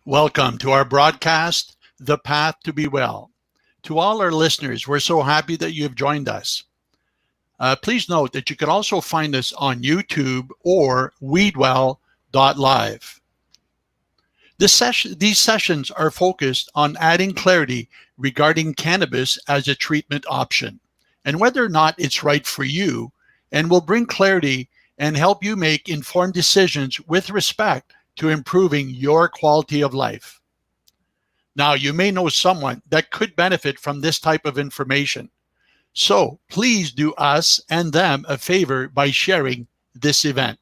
Welcome to our broadcast, The Path to Be Well. To all our listeners, we're so happy that you have joined us. Please note that you can also find us on YouTube or weedwell.live. These sessions are focused on adding clarity regarding cannabis as a treatment option and whether or not it's right for you, and will bring clarity and help you make informed decisions with respect to improving your quality of life. Now, you may know someone that could benefit from this type of information. So please do us and them a favor by sharing this event.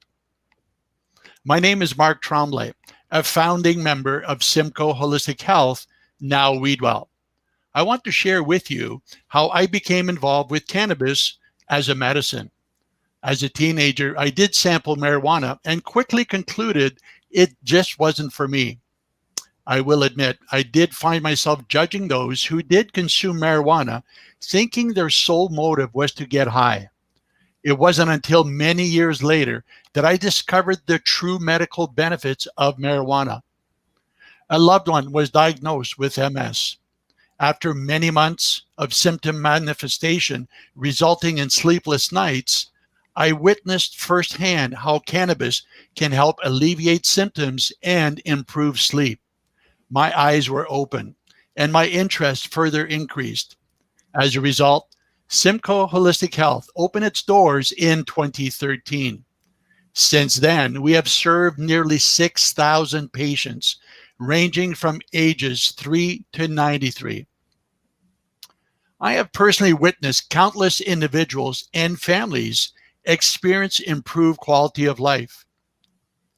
My name is Mark Tremblay, a founding member of Simcoe Holistic Health, now Weedwell. I want to share with you how I became involved with cannabis as a medicine. As a teenager, I did sample marijuana and quickly concluded it just wasn't for me. I will admit, I did find myself judging those who did consume marijuana, thinking their sole motive was to get high. It wasn't until many years later that I discovered the true medical benefits of marijuana. A loved one was diagnosed with MS. After many months of symptom manifestation resulting in sleepless nights, I witnessed firsthand how cannabis can help alleviate symptoms and improve sleep. My eyes were open and my interest further increased. As a result, Simcoe Holistic Health opened its doors in 2013. Since then, we have served nearly 6,000 patients, ranging from ages 3 to 93. I have personally witnessed countless individuals and families experience improved quality of life.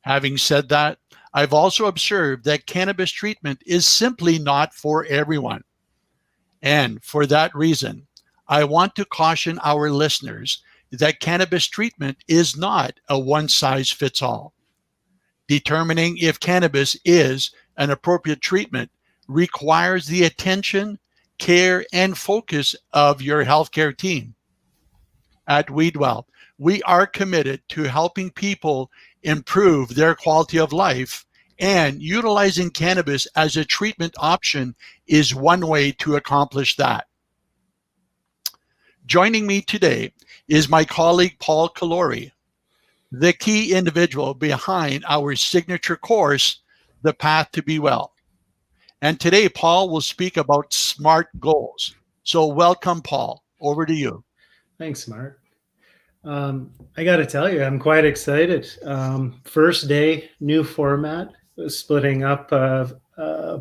Having said that, I've also observed that cannabis treatment is simply not for everyone. And for that reason, I want to caution our listeners that cannabis treatment is not a one-size-fits-all. Determining if cannabis is an appropriate treatment requires the attention, care, and focus of your healthcare team. At Weedwell, we are committed to helping people improve their quality of life, and utilizing cannabis as a treatment option is one way to accomplish that. Joining me today is my colleague Paul Calori, the key individual behind our signature course, The Path to Be Well. And today, Paul will speak about SMART goals. So welcome, Paul. Over to you. Thanks, Mark. I got to tell you, I'm quite excited. First day, new format, splitting up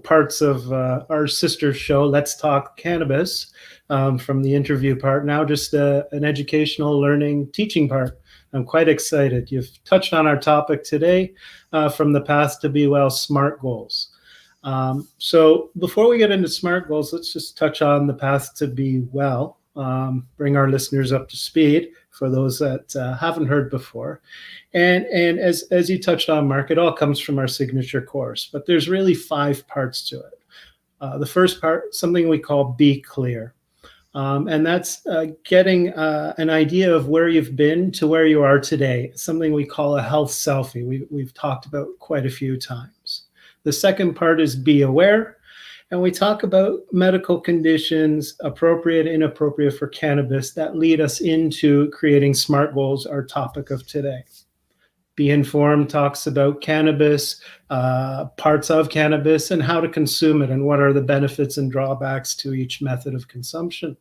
parts of our sister show, Let's Talk Cannabis, from the interview part. Now just an educational, learning, teaching part. I'm quite excited. You've touched on our topic today, from the Path to Be Well, SMART goals. So before we get into SMART goals, let's just touch on the Path to Be Well, bring our listeners up to speed for those that haven't heard before. And as you touched on, Mark, it all comes from our signature course, but there's really 5 parts to it. The first part, something we call Be Clear. And that's getting an idea of where you've been to where you are today, something we call a health selfie. We've talked about quite a few times. The second part is Be Aware. And we talk about medical conditions, appropriate, inappropriate for cannabis, that lead us into creating SMART goals, our topic of today. Be Informed talks about cannabis, parts of cannabis, and how to consume it, and what are the benefits and drawbacks to each method of consumption.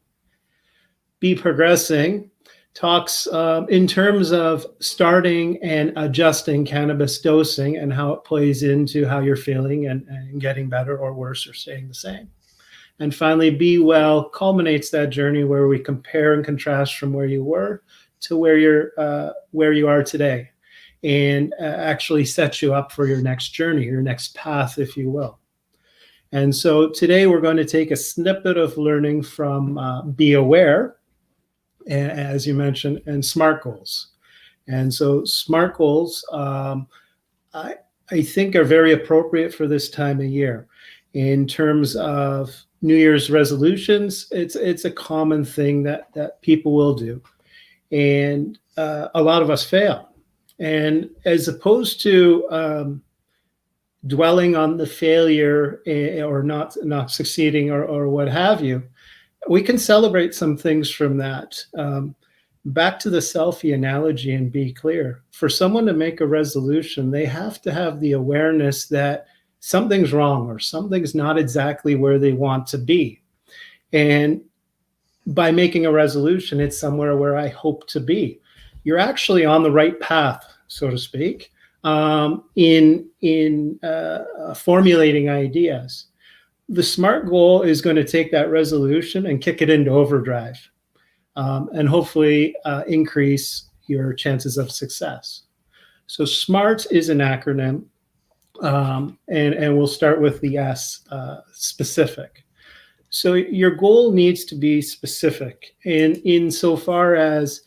Be Progressing talks in terms of starting and adjusting cannabis dosing and how it plays into how you're feeling and getting better or worse or staying the same. And finally, Be Well culminates that journey where we compare and contrast from where you were to where you are today, and actually sets you up for your next journey, your next path, if you will. And so today we're going to take a snippet of learning from Be Aware, as you mentioned, and SMART goals. And so SMART goals, I think, are very appropriate for this time of year. In terms of New Year's resolutions, it's a common thing that people will do. And a lot of us fail. And as opposed to dwelling on the failure or not succeeding or what have you, we can celebrate some things from that. Back to the selfie analogy and be clear. For someone to make a resolution, they have to have the awareness that something's wrong or something's not exactly where they want to be. And by making a resolution, it's somewhere where I hope to be. You're actually on the right path, so to speak, in formulating ideas. The SMART goal is going to take that resolution and kick it into overdrive, and hopefully increase your chances of success. So SMART is an acronym, and we'll start with the S, specific. So your goal needs to be specific, and insofar as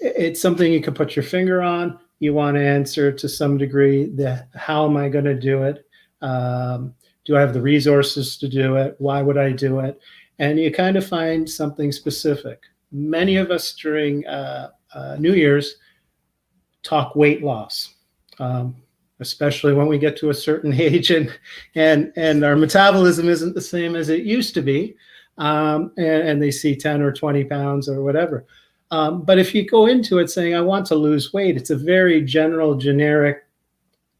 it's something you can put your finger on. You want to answer to some degree how am I going to do it? Do I have the resources to do it? Why would I do it? And you kind of find something specific. Many of us during New Year's talk weight loss, especially when we get to a certain age and our metabolism isn't the same as it used to be, and they see 10 or 20 pounds or whatever. But if you go into it saying, I want to lose weight, it's a very general, generic,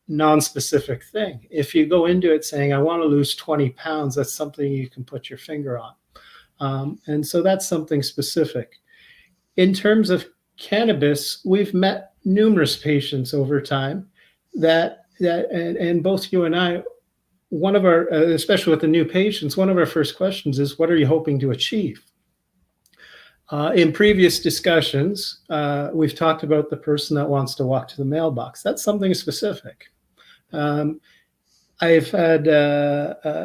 non-specific thing. If you go into it saying, I want to lose 20 pounds, that's something you can put your finger on. And so that's something specific. In terms of cannabis, we've met numerous patients over time and both you and I, one of our, especially with the new patients, one of our first questions is, what are you hoping to achieve? In previous discussions, we've talked about the person that wants to walk to the mailbox. That's something specific. I've had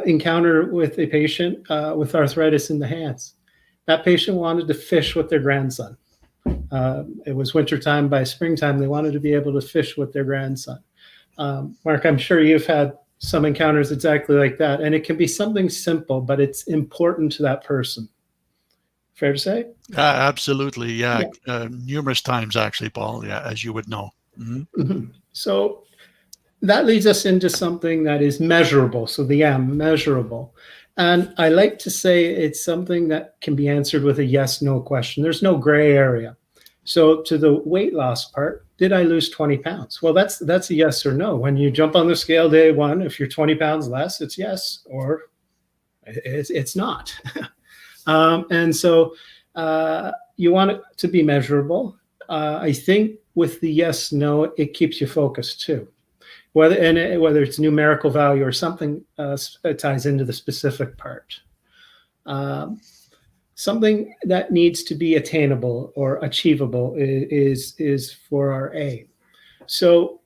encounter with a patient with arthritis in the hands. That patient wanted to fish with their grandson. It was wintertime. By springtime, they wanted to be able to fish with their grandson. Mark, I'm sure you've had some encounters exactly like that. And it can be something simple, but it's important to that person. Fair to say? Absolutely. Yeah. Numerous times, actually, Paul, as you would know. So that leads us into something that is measurable. So the M, measurable. And I like to say it's something that can be answered with a yes, no question. There's no gray area. So to the weight loss part, did I lose 20 pounds? Well, that's a yes or no. When you jump on the scale day one, if you're 20 pounds less, it's yes, or it's not. And so you want it to be measurable. I think with the yes, no, it keeps you focused too. Whether it's numerical value or something ties into the specific part. Something that needs to be attainable or achievable is for our A. So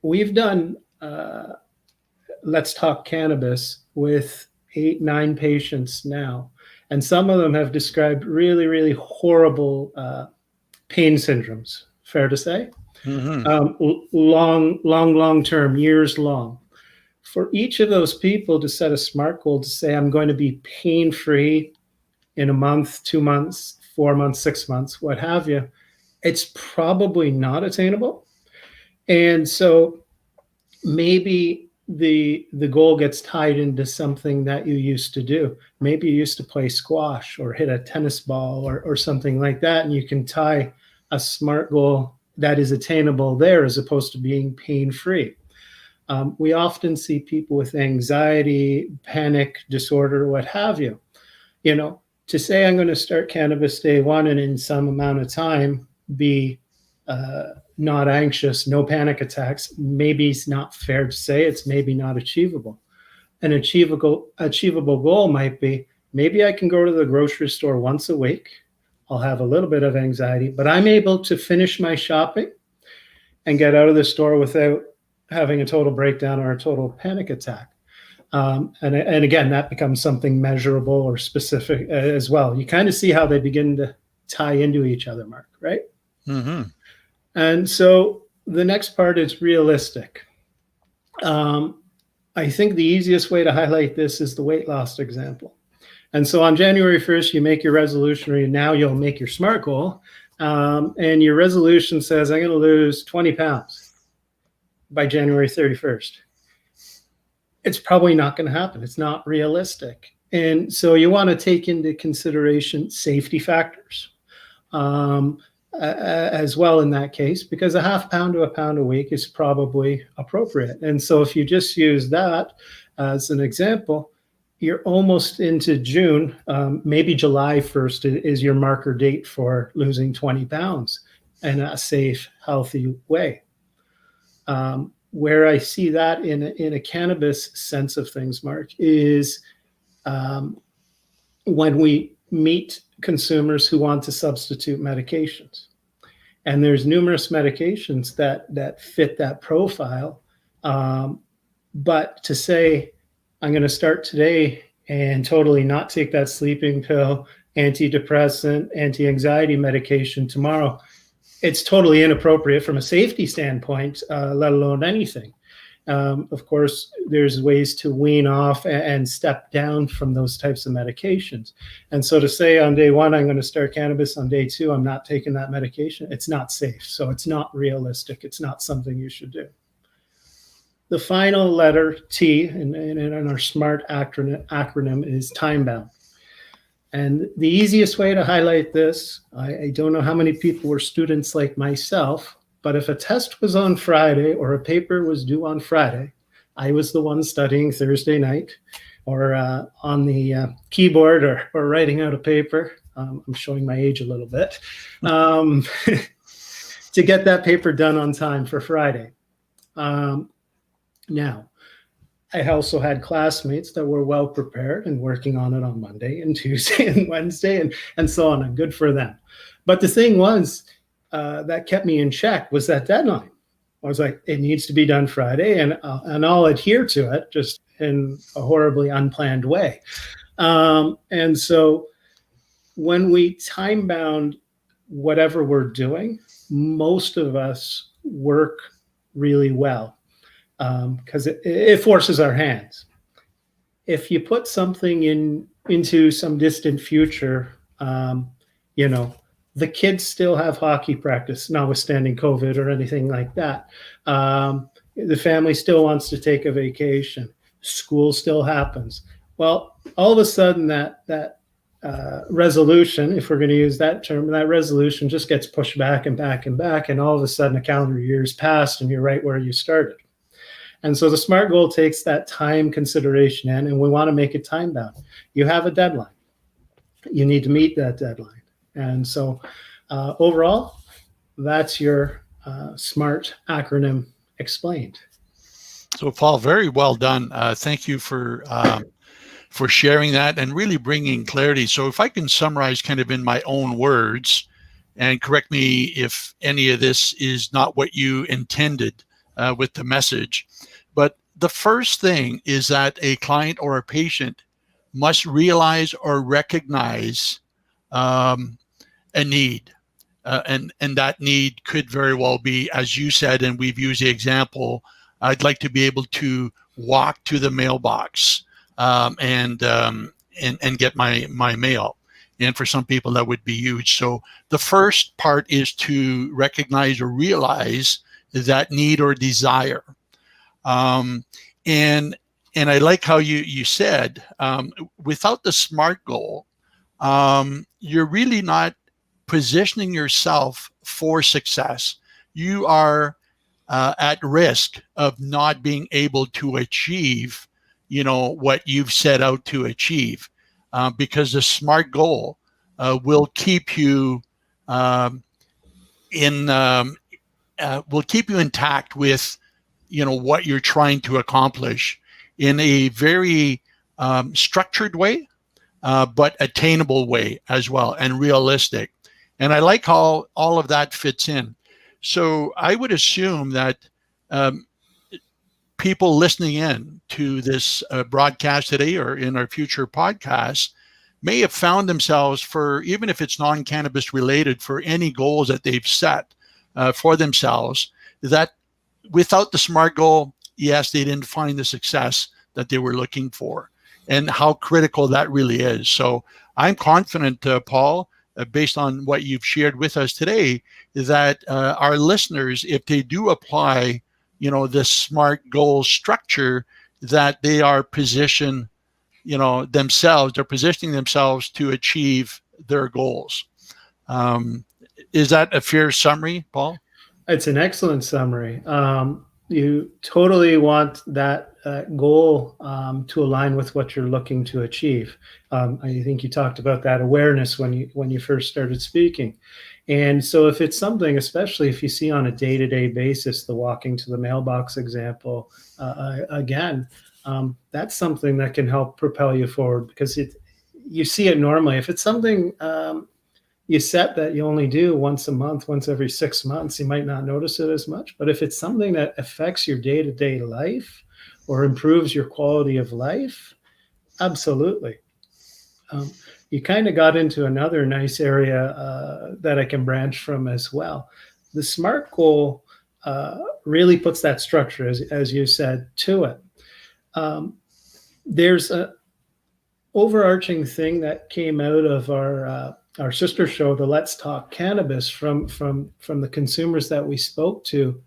we've done Let's Talk Cannabis with 8-9 patients now. And some of them have described really, really horrible pain syndromes, fair to say? Long term, years long. For each of those people to set a SMART goal to say, I'm going to be pain-free in a month, 2 months, 4 months, 6 months, what have you, it's probably not attainable. And so maybe the goal gets tied into something that you used to do. Maybe you used to play squash or hit a tennis ball or something like that, and you can tie a SMART goal that is attainable there as opposed to being pain-free. We often see people with anxiety, panic disorder, what have you. You know, to say I'm going to start cannabis day one and in some amount of time be not anxious, no panic attacks, maybe it's not fair to say. It's maybe not achievable. An achievable goal might be, maybe I can go to the grocery store once a week. I'll have a little bit of anxiety, but I'm able to finish my shopping and get out of the store without having a total breakdown or a total panic attack. And again, that becomes something measurable or specific as well. You kind of see how they begin to tie into each other, Mark, right? And so the next part is realistic. I think the easiest way to highlight this is the weight loss example. And so on January 1st, you make your resolution, or now you'll make your SMART goal, and your resolution says, I'm going to lose 20 pounds. by January 31st. It's probably not going to happen. It's not realistic. And so you want to take into consideration safety factors as well in that case, because a half pound to a pound a week is probably appropriate. And so if you just use that as an example, you're almost into June. Maybe July 1st is your marker date for losing 20 pounds in a safe, healthy way. Where I see that in a cannabis sense of things, Mark, is when we meet consumers who want to substitute medications. And there's numerous medications that fit that profile. But to say, I'm going to start today and totally not take that sleeping pill, antidepressant, anti-anxiety medication tomorrow, it's totally inappropriate from a safety standpoint, let alone anything. Of course, there's ways to wean off and step down from those types of medications. And so to say on day one, I'm going to start cannabis, on day two, I'm not taking that medication, it's not safe. So it's not realistic. It's not something you should do. The final letter T in our SMART acronym is time bound. And the easiest way to highlight this, I don't know how many people were students like myself, but if a test was on Friday or a paper was due on Friday, I was the one studying Thursday night or on the keyboard or writing out a paper. I'm showing my age a little bit, to get that paper done on time for Friday. Now, I also had classmates that were well prepared and working on it on Monday and Tuesday and Wednesday and so on, and good for them. But the thing was that kept me in check was that deadline. I was like, it needs to be done Friday, and I'll adhere to it, just in a horribly unplanned way. And so when we time bound whatever we're doing, most of us work really well. Because it forces our hands. If you put something into some distant future, the kids still have hockey practice, notwithstanding COVID or anything like that. The family still wants to take a vacation. School still happens. Well, all of a sudden that resolution, if we're going to use that term, that resolution just gets pushed back and back and back, and all of a sudden a calendar year's passed and you're right where you started. And so the SMART goal takes that time consideration in, and we want to make it time bound. You have a deadline. You need to meet that deadline. And so overall, that's your SMART acronym explained. So, Paul, very well done. Thank you for sharing that and really bringing clarity. So if I can summarize kind of in my own words, and correct me if any of this is not what you intended with the message. But the first thing is that a client or a patient must realize or recognize a need. And that need could very well be, as you said, and we've used the example, I'd like to be able to walk to the mailbox and get my mail. And for some people, that would be huge. So the first part is to recognize or realize that need or desire. And I like how you said, without the SMART goal, you're really not positioning yourself for success. You are at risk of not being able to achieve, what you've set out to achieve, because the SMART goal will keep you will keep you intact with, what you're trying to accomplish in a very structured way, but attainable way as well, and realistic. And I like how all of that fits in. So I would assume that people listening in to this broadcast today or in our future podcasts may have found themselves, for even if it's non-cannabis related, for any goals that they've set for themselves, that without the SMART goal, yes, they didn't find the success that they were looking for, and how critical that really is. So I'm confident, Paul, based on what you've shared with us today, that our listeners, if they do apply this SMART goal structure that they are positioned, themselves. They're positioning themselves to achieve their goals. Is that a fair summary, Paul? It's an excellent summary. You totally want that goal to align with what you're looking to achieve. I think you talked about that awareness when you first started speaking. And so if it's something, especially if you see on a day-to-day basis, the walking to the mailbox example, again, that's something that can help propel you forward, because you see it normally. If it's something you set that you only do once a month, once every 6 months, you might not notice it as much. But if it's something that affects your day-to-day life or improves your quality of life, absolutely. You kind of got into another nice area that I can branch from as well. The SMART goal really puts that structure, as you said, to it. There's a overarching thing that came out of our sister show, the Let's Talk Cannabis, from the consumers that we spoke to.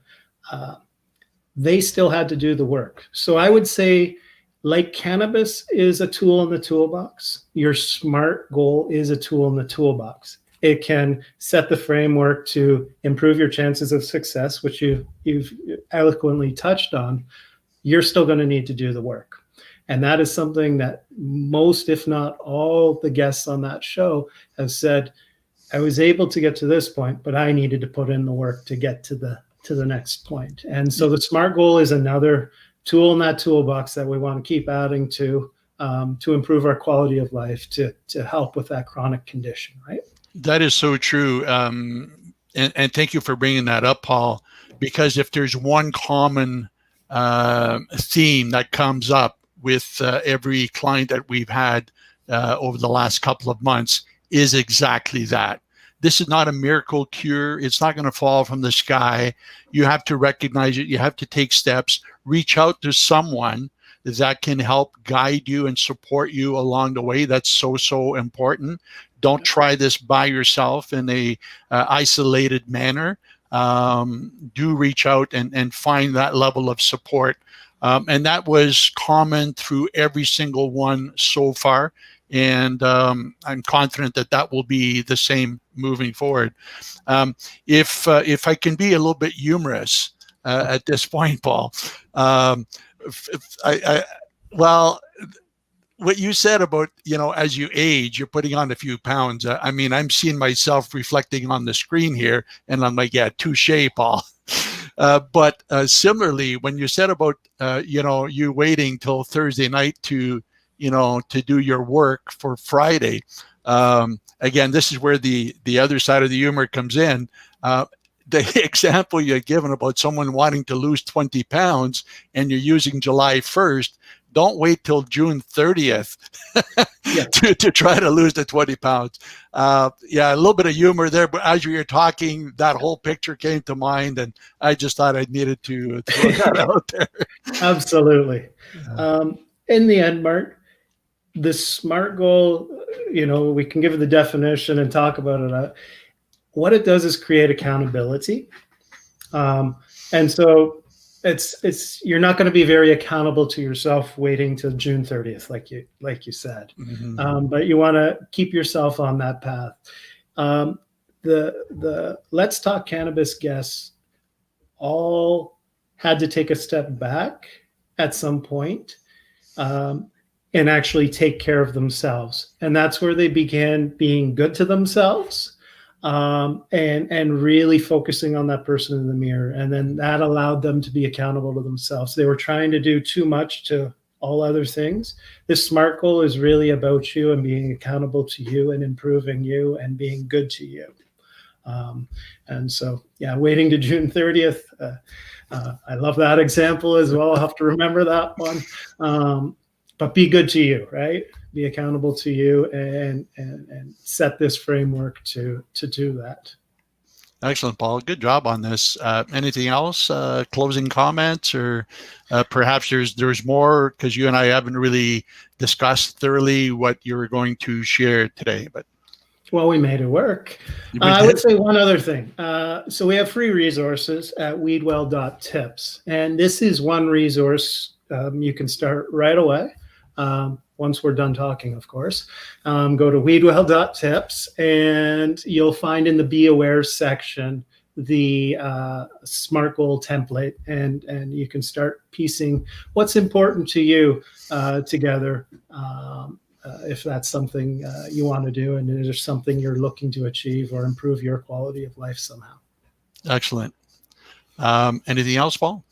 They still had to do the work. So I would say, like cannabis is a tool in the toolbox, your SMART goal is a tool in the toolbox. It can set the framework to improve your chances of success, which you've eloquently touched on. You're still going to need to do the work. And that is something that most, if not all, the guests on that show have said, I was able to get to this point, but I needed to put in the work to get to the next point. And so the SMART goal is another tool in that toolbox that we want to keep adding to improve our quality of life, to help with that chronic condition, right? That is so true. And thank you for bringing that up, Paul, because if there's one common theme that comes up with every client that we've had over the last couple of months, is exactly that. This is not a miracle cure. It's not going to fall from the sky. You have to recognize it. You have to take steps, reach out to someone that can help guide you and support you along the way. That's so important. Don't try this by yourself in a isolated manner. Do reach out and find that level of support. And that was common through every single one so far. And I'm confident that will be the same moving forward. If I can be a little bit humorous at this point, Paul, well, what you said about, as you age, you're putting on a few pounds. I'm seeing myself reflecting on the screen here, and I'm like, yeah, touche, Paul. But similarly, when you said about, you waiting till Thursday night to do your work for Friday, again, this is where the other side of the humor comes in. The example you're given about someone wanting to lose 20 pounds and you're using July 1st, don't wait till June 30th to try to lose the 20 pounds. A little bit of humor there, but as you were talking, that whole picture came to mind, and I just thought I needed to throw that out there. Absolutely. In the end, Mark, the SMART goal, we can give it the definition and talk about it. What it does is create accountability. And so you're not going to be very accountable to yourself waiting till June 30th, like you said. Mm-hmm. But you want to keep yourself on that path. The Let's Talk Cannabis guests all had to take a step back at some point and actually take care of themselves. And that's where they began being good to themselves. And really focusing on that person in the mirror. And then that allowed them to be accountable to themselves. They were trying to do too much to all other things. This SMART goal is really about you and being accountable to you and improving you and being good to you. And so, waiting to June 30th. I love that example as well. I'll have to remember that one. But be good to you, right? Be accountable to you and set this framework to do that. Excellent, Paul. Good job on this. Anything else? Closing comments, or perhaps there's more, because you and I haven't really discussed thoroughly what you're going to share today. But Well, we made it work. We I did. would say one other thing. So we have free resources at weedwell.tips. And this is one resource you can start right away. Once we're done talking, of course. Go to weedwell.tips and you'll find in the Be Aware section the SMART goal template, and you can start piecing what's important to you together. If that's something you want to do, and there's something you're looking to achieve or improve your quality of life somehow. Excellent. Anything else, Paul?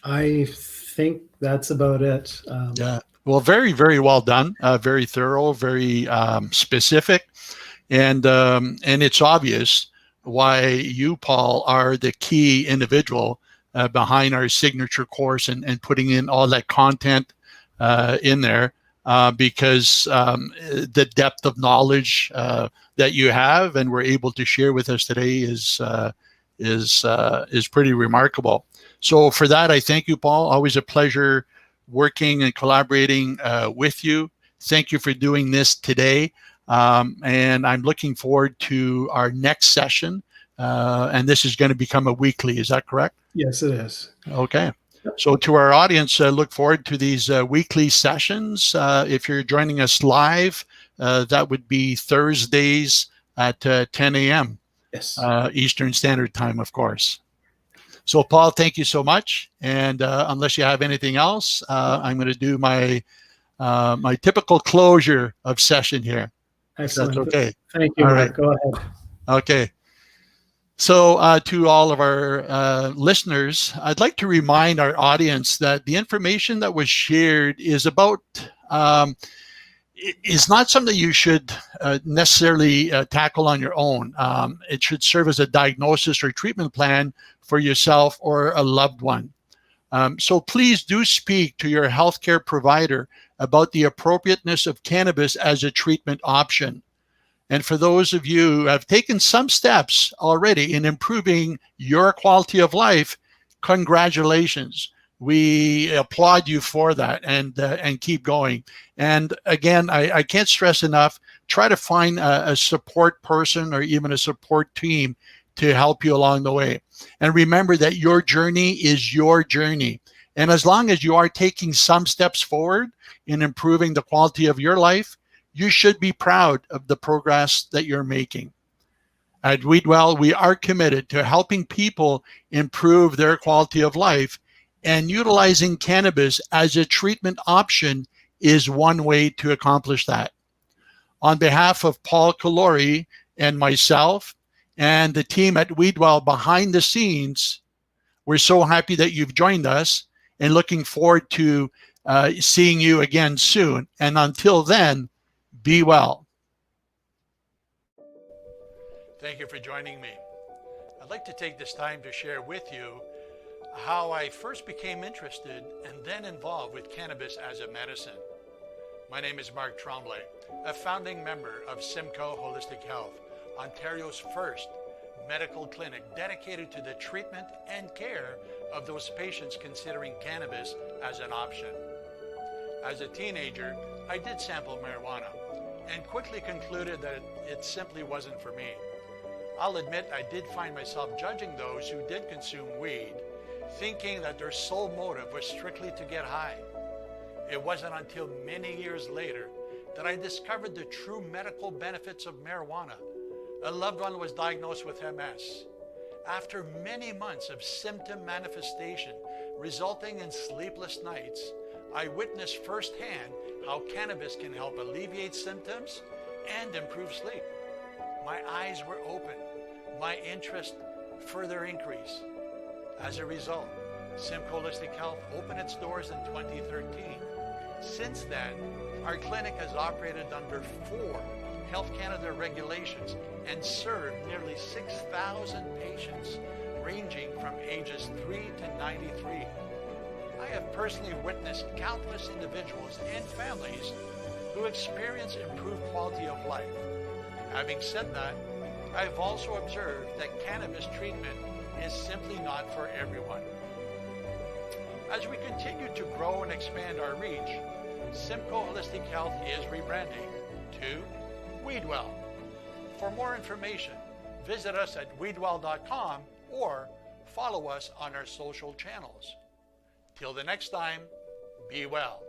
I think that's about it. Yeah. Well, very, very well done. Very thorough, very specific, and it's obvious why you, Paul, are the key individual behind our signature course and putting in all that content in there. Because the depth of knowledge that you have and were able to share with us today is pretty remarkable. So for that, I thank you, Paul. Always a pleasure working and collaborating with you. Thank you for doing this today. And I'm looking forward to our next session. And this is going to become a weekly. Is that correct? Yes, it is. Okay. So to our audience, look forward to these weekly sessions. If you're joining us live, that would be Thursdays at 10 a.m. Yes. Eastern Standard Time, of course. So, Paul, thank you so much. And unless you have anything else, I'm going to do my my typical closure of session here. Excellent. That's okay. Thank you, All Mark. right. Go ahead. Okay. So to all of our listeners, I'd like to remind our audience that the information that was shared is about, is not something you should necessarily tackle on your own. It should serve as a diagnosis or treatment plan for yourself or a loved one. So please do speak to your healthcare provider about the appropriateness of cannabis as a treatment option. And for those of you who have taken some steps already in improving your quality of life, congratulations. We applaud you for that, and keep going. And again, I can't stress enough, try to find a support person or even a support team to help you along the way. And remember that your journey is your journey. And as long as you are taking some steps forward in improving the quality of your life, you should be proud of the progress that you're making. At Weedwell, we are committed to helping people improve their quality of life, and utilizing cannabis as a treatment option is one way to accomplish that. On behalf of Paul Calori and myself and the team at Weedwell behind the scenes, we're so happy that you've joined us and looking forward to seeing you again soon. And until then, be well. Thank you for joining me. I'd like to take this time to share with you how I first became interested and then involved with cannabis as a medicine. My name is Mark Tremblay, a founding member of Simcoe Holistic Health, Ontario's first medical clinic dedicated to the treatment and care of those patients considering cannabis as an option. As a teenager, I did sample marijuana and quickly concluded that it simply wasn't for me. I'll admit I did find myself judging those who did consume weed, thinking that their sole motive was strictly to get high. It wasn't until many years later that I discovered the true medical benefits of marijuana. A loved one was diagnosed with MS. After many months of symptom manifestation resulting in sleepless nights, I witnessed firsthand how cannabis can help alleviate symptoms and improve sleep. My eyes were open. My interest further increased. As a result, Simcoe Holistic Health opened its doors in 2013. Since then, our clinic has operated under 4 Health Canada regulations and served nearly 6,000 patients ranging from ages 3 to 93. I have personally witnessed countless individuals and families who experience improved quality of life. Having said that, I have also observed that cannabis treatment is simply not for everyone. As we continue to grow and expand our reach, Simcoe Holistic Health is rebranding to Weedwell. For more information, visit us at weedwell.com or follow us on our social channels. Till the next time, be well.